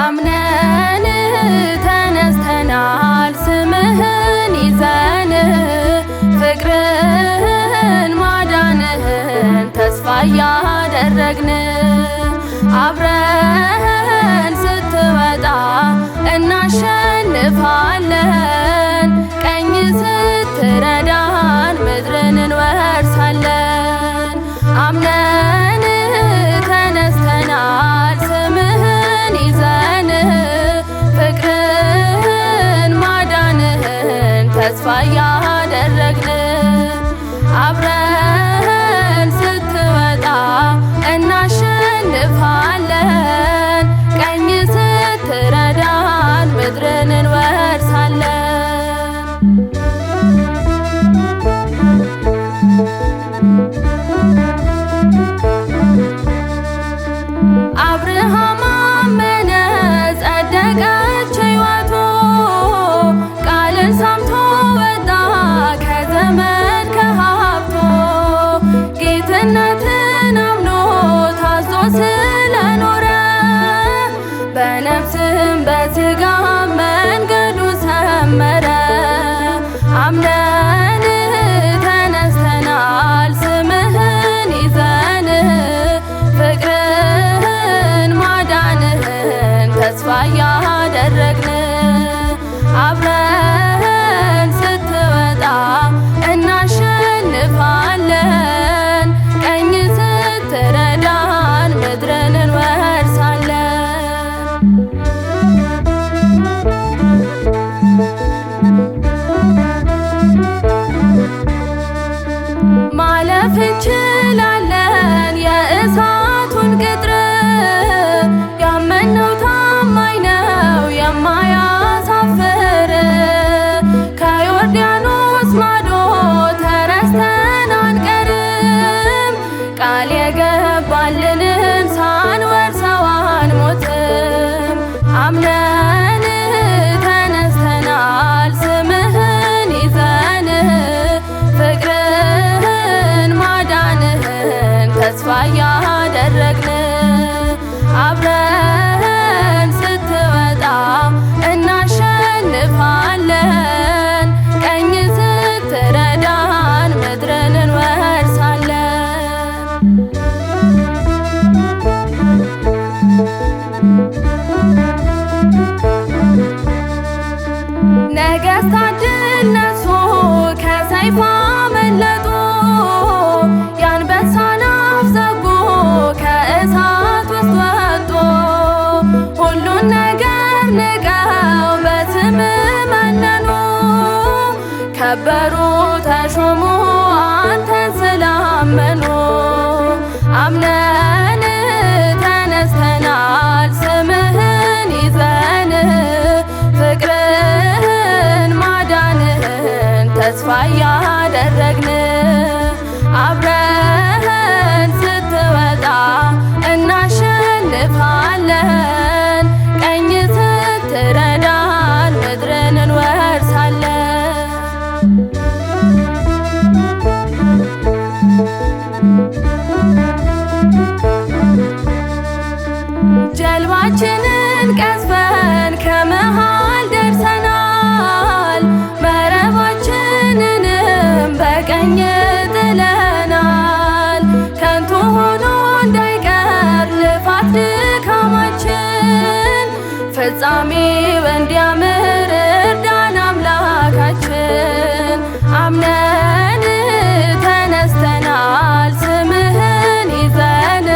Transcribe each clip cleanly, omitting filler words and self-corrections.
አምነን ተነስተናል ስምህን ይዘን ፍቅርህን ማዳንህን ተስፋ እያደረግን አብረን ስትወጣ እናሸንፋለን ቀኝ ስትረዳን ምድርን እንወርሳለን። አምነን ተነስተናል ስምህን ይዘን ፍቅርህን ማዳንህን ተስፋ እያደረግን አብረን ስትወጣ እናሸንፋለን ቀኝ ስትረዳን ምድርን እንወርሳለን። አብርሃም አመነ ጸደቀች ሕይወቱ ቃልን ሰምቶ ወጣ ከዘመድ ከሀብቶ ጌትነትን አምኖ ታዞ ስለኖረ በነፍስም በሥጋም መንገዱ ሰመረ። አምነን ተነስተናል ስምህን ይዘን ፍቅርህን ማዳንህን ተስፋ እያደረግን አብረን ስትወጣ እናሸንፋለን ቀኝ ስትረዳን ምድርን እንወርሳለን። ማለፍ እንችላለን የእሳቱን ቅጥር ያመነው ታማኝ ነው የማያሳፍር ከዮርዳኖስ ማዶ ተረስተን አንቀርም ቃል የገባልንን ሳንወርሰው አንሞትም። አምነን ተነስተናል ስምህን ይዘን ፍቅርህን ማዳንህን ተስፋ እያደረግን አብረን ስትወጣ እናሸንፋለን ቀኝ ስትረዳን ምድርን እንወርሳለን። ነገሥታት ድል ነሱ ከሰይፍ አመለጡ የአንበሳን አፍ ዘጉ ከእሳት ውስጥ ወጡ ሁሉን ነገር ንቀው በስምህ መነኑ ከበሩ ተሾሙ አንተን ስላመኑ። አምነን ተነስተናል ስምህን ይዘን ፍቅርህን ማዳንህን ተስፋ እያደረግን አብረን ስትወጣ እናሸንፋለን ቀኝ ስትረዳን ምድርን እንወርሳለን። ጀልባችንን ቀዝፈን ከመሃል ደርሰናል መረባችንንም በቀኝ ጥለናል ከንቱ ሆኖ እንዳይቀር ልፋት ድካማችን ፍጻሜው እንዲያምር እርዳን አምላካችን። አምነን ተነስተናል ስምህን ይዘን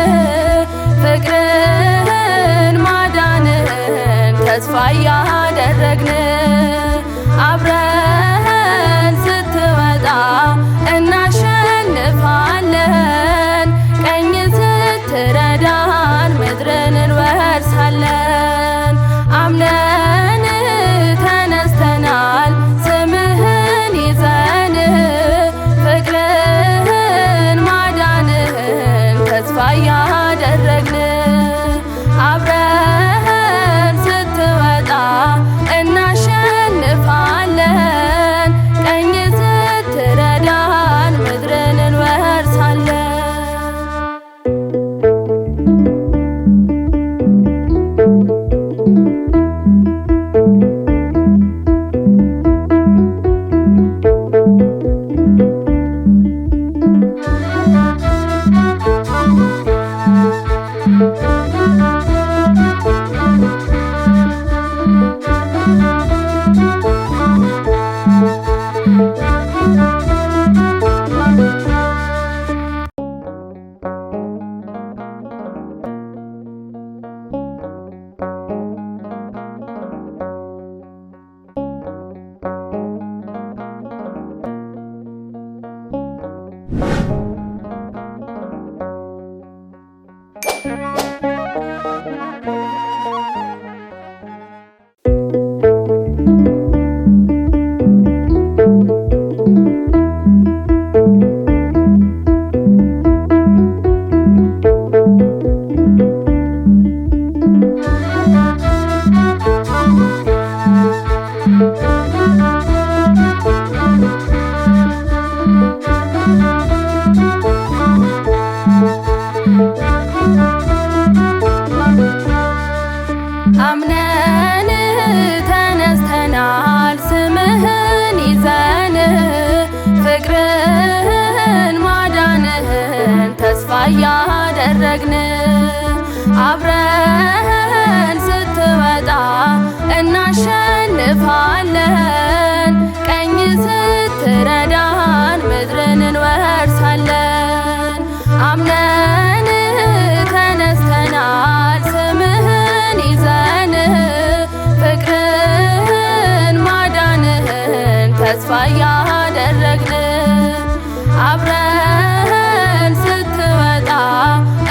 ፍቅርህን ማዳንህን ተስፋ እያደረግን አብረን ስትወጣ እናሸንፋለን ቀኝ ስትረዳን ምድርን እንወርሳለን። አምነን ተነስተናል ስምህን ይዘን ፍቅርህን ማዳንህን ተስፋ እያደረግን አብረን ስትወጣ እናሸንፋለን አምነን ተነስተናል ስምህን ይዘን ፍቅርህን ማዳንህን ተስፋ እያደረግን አብረን ስትወጣ እናሸንፋለን ቀኝ ስትረዳን ምድርን እንወርሳለን። አምነን ተነስተናል ስምህን ይዘን ፍቅርህን ማዳንህን ተስፋ እያደረግን አብረን ስትወጣ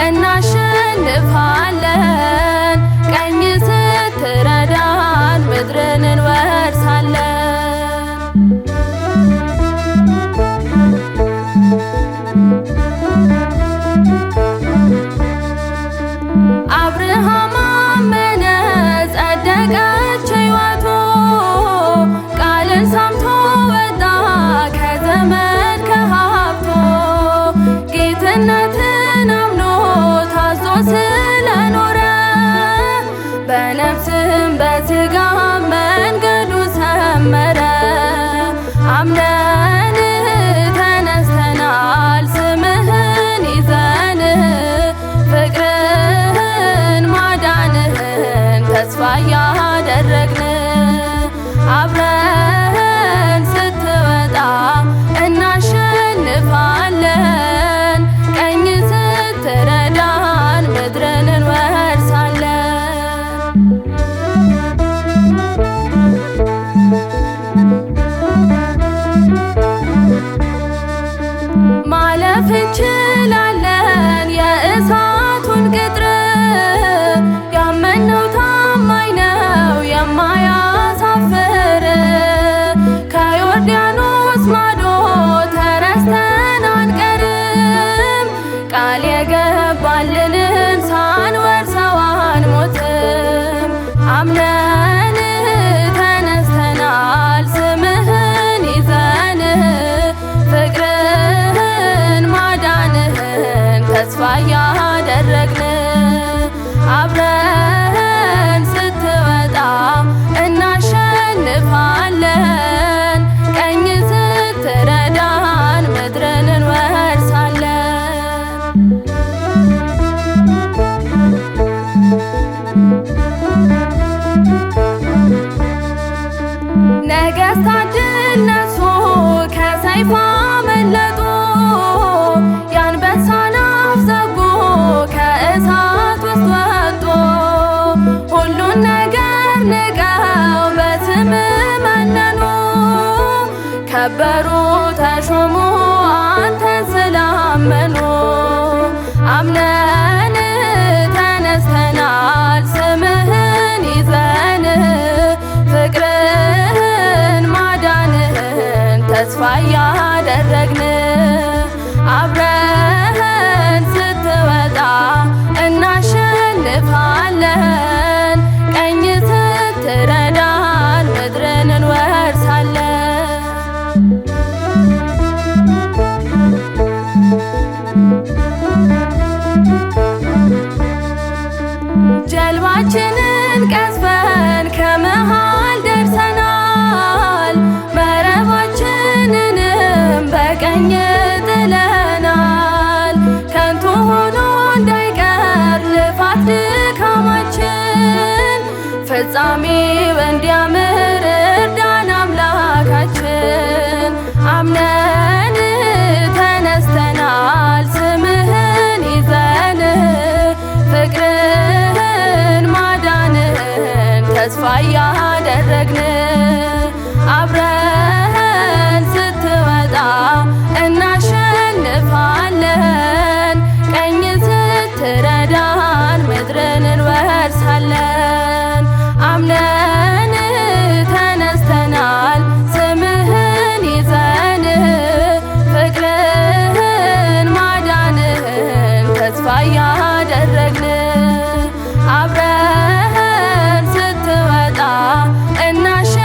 እናሸንፋለን ቀኝ ስትረዳን ምድርን እንወርሳለን። አብርሃም አመነ ጸደቀች ሕይወቱ ቃልን ሰምቶ ወጣ ከዘመድ ከሀብቶ ጌትነትን አምኖ ታዞ ስለኖረ በነፍስም በሥጋም መንገዱ ሰመረ። አምነን ተነስተናል ስምህን ይዘን ፍቅርህን ማዳንህን ተስፋ እያደረግን አብረን ስትወጣ እናሸንፋለን ቀኝ ስትረዳን ምድርን እንወርሳለን። ማለፍ እንችላለን የእሳቱን ቅጥር ያመነው ታማኝ ነው የማያሳፍር ከዮርዳኖስ ማዶ ተረስተን አንቀርም ቃል የገባልንን ሳንወርሰው አንሞትም። አምነን ተነስተናል ስምህን ይዘን ፍቅርህን ማዳንህን ተስፋ እያደረግን አብረን ስትወጣ እናሸንፋለን ቀኝ ስትረዳን ምድርን እንወርሳለን። ነገሥታት ድል ነሱ ከሰይፍ አመለጡ የአንበሳን አፍ ዘጉ ከእሳት ውስጥ ወጡ ሁሉን ነገር ንቀው በስምህ መነኑ ከበሩ ተሾሙ አንተን ስላመኑ። አምነን ተነስተናል ስምህን ይዘን ፍቅርህን ማዳንህን ተስፋ እያደረግን አብረን ስትወጣ እናሸንፋለን ቀኝ ስትረዳን ምድርን እንወርሳለን። ጀልባችንን ቀዝፈን ከመሃል ደርሰናል መረባችንንም በቀኝ ጥለናል ከንቱ ሆኖ እንዳይቀር ልፋት ድካማችን ፍጻሜው እንዲያምር እርዳን አምላካችን። አምነን ተነስተናል ስምህን ይዘን ፍቅርህን ማዳንህን ተስፋ እያደረግን አብረን ስትወጣ እናሸንፋለን ቀኝ ስትረዳን ምድርን እንወርሳለን። አምነን ተነስተናል ስምህን ይዘን ፍቅርህን ማዳንህን ተስፋ እያደረግን አብረን ስትወጣ እናሸንፋለን